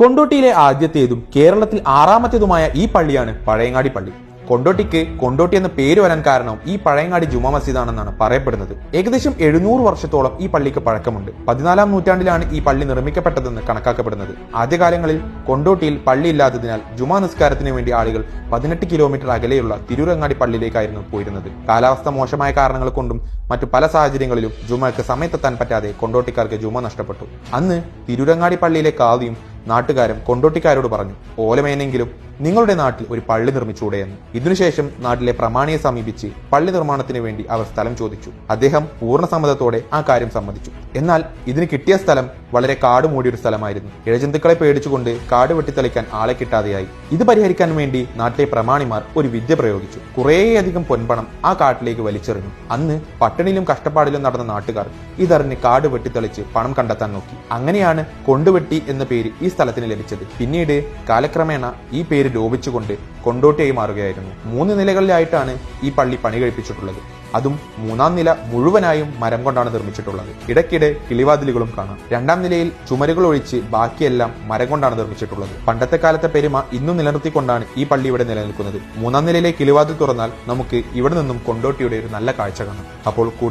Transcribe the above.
കൊണ്ടോട്ടിയിലെ ആദ്യത്തേതും കേരളത്തിൽ ആറാമത്തേതുമായ ഈ പള്ളിയാണ് പഴയങ്ങാടി പള്ളി. കൊണ്ടോട്ടിക്ക് കൊണ്ടോട്ടി എന്ന പേര് വരാൻ കാരണം ഈ പഴയങ്ങാടി ജുമാ മസ്ജിദാണെന്നാണ് പറയപ്പെടുന്നത്. ഏകദേശം 700 വർഷത്തോളം ഈ പള്ളിക്ക് പഴക്കമുണ്ട്. 14-ാം നൂറ്റാണ്ടിലാണ് ഈ പള്ളി നിർമ്മിക്കപ്പെട്ടതെന്ന് കണക്കാക്കപ്പെടുന്നത്. ആദ്യകാലങ്ങളിൽ കൊണ്ടോട്ടിയിൽ പള്ളി ഇല്ലാത്തതിനാൽ ജുമാ നിസ്കാരത്തിന് വേണ്ടി ആളുകൾ 18 കിലോമീറ്റർ അകലെയുള്ള തിരൂരങ്ങാടി പള്ളിയിലേക്കായിരുന്നു പോയിരുന്നത്. കാലാവസ്ഥ മോശമായ കാരണങ്ങൾ കൊണ്ടും മറ്റു പല സാഹചര്യങ്ങളിലും ജുമയ്ക്ക് സമയത്തെത്താൻ പറ്റാതെ കൊണ്ടോട്ടിക്കാർക്ക് ജുമ നഷ്ടപ്പെട്ടു. അന്ന് തിരൂരങ്ങാടി പള്ളിയിലെ കാദിയും നാട്ടുകാരും കൊണ്ടോട്ടിക്കാരോട് പറഞ്ഞു, ഓലമേനെങ്കിലും നിങ്ങളുടെ നാട്ടിൽ ഒരു പള്ളി നിർമ്മിച്ചൂടെ എന്ന്. ഇതിനുശേഷം നാട്ടിലെ പ്രമാണിയെ സമീപിച്ച് പള്ളി നിർമ്മാണത്തിന് വേണ്ടി അവർ സ്ഥലം ചോദിച്ചു. അദ്ദേഹം പൂർണ്ണ സമ്മതത്തോടെ ആ കാര്യം സമ്മതിച്ചു. എന്നാൽ ഇതിന് കിട്ടിയ സ്ഥലം വളരെ കാട് മൂടിയൊരു സ്ഥലമായിരുന്നു. ഇഴജന്തുക്കളെ പേടിച്ചുകൊണ്ട് കാട് വെട്ടിത്തെളിക്കാൻ ആളെ കിട്ടാതെയായി. ഇത് പരിഹരിക്കാൻ വേണ്ടി നാട്ടിലെ പ്രമാണിമാർ ഒരു വിദ്യ പ്രയോഗിച്ചു. കുറേയധികം പൊൻപണം ആ കാട്ടിലേക്ക് വലിച്ചെറിഞ്ഞു. അന്ന് പട്ടിണിയിലും കഷ്ടപ്പാടിലും നടന്ന നാട്ടുകാർ ഇതറിഞ്ഞ് കാട് വെട്ടിത്തെളിച്ച് പണം കണ്ടെത്താൻ നോക്കി. അങ്ങനെയാണ് കൊണ്ടുവെട്ടി എന്ന പേര് ഈ സ്ഥലത്തിന് ലഭിച്ചത്. പിന്നീട് കാലക്രമേണ ഈ പേര് ലോപിച്ചുകൊണ്ട് കൊണ്ടോട്ടിയായി മാറുകയായിരുന്നു. 3 നിലകളിലായിട്ടാണ് ഈ പള്ളി പണി കഴിപ്പിച്ചിട്ടുള്ളത്. അതും 3-ാം നില മുഴുവനായും മരം കൊണ്ടാണ് നിർമ്മിച്ചിട്ടുള്ളത്. ഇടയ്ക്കിടെ കിളിവാതിലുകളും കാണാം. 2-ാം നിലയിൽ ചുമരുകൾ ഒഴിച്ച് ബാക്കിയെല്ലാം മരം കൊണ്ടാണ് നിർമ്മിച്ചിട്ടുള്ളത്. പണ്ടത്തെ കാലത്തെ പെരുമ ഇന്നും നിലനിർത്തിക്കൊണ്ടാണ് ഈ പള്ളി ഇവിടെ നിലനിൽക്കുന്നത്. 3-ാം നിലയിലെ കിളിവാതിൽ തുറന്നാൽ നമുക്ക് ഇവിടെ നിന്നും കൊണ്ടോട്ടിയുടെ ഒരു നല്ല കാഴ്ച കാണാം. അപ്പോൾ കൂടുതൽ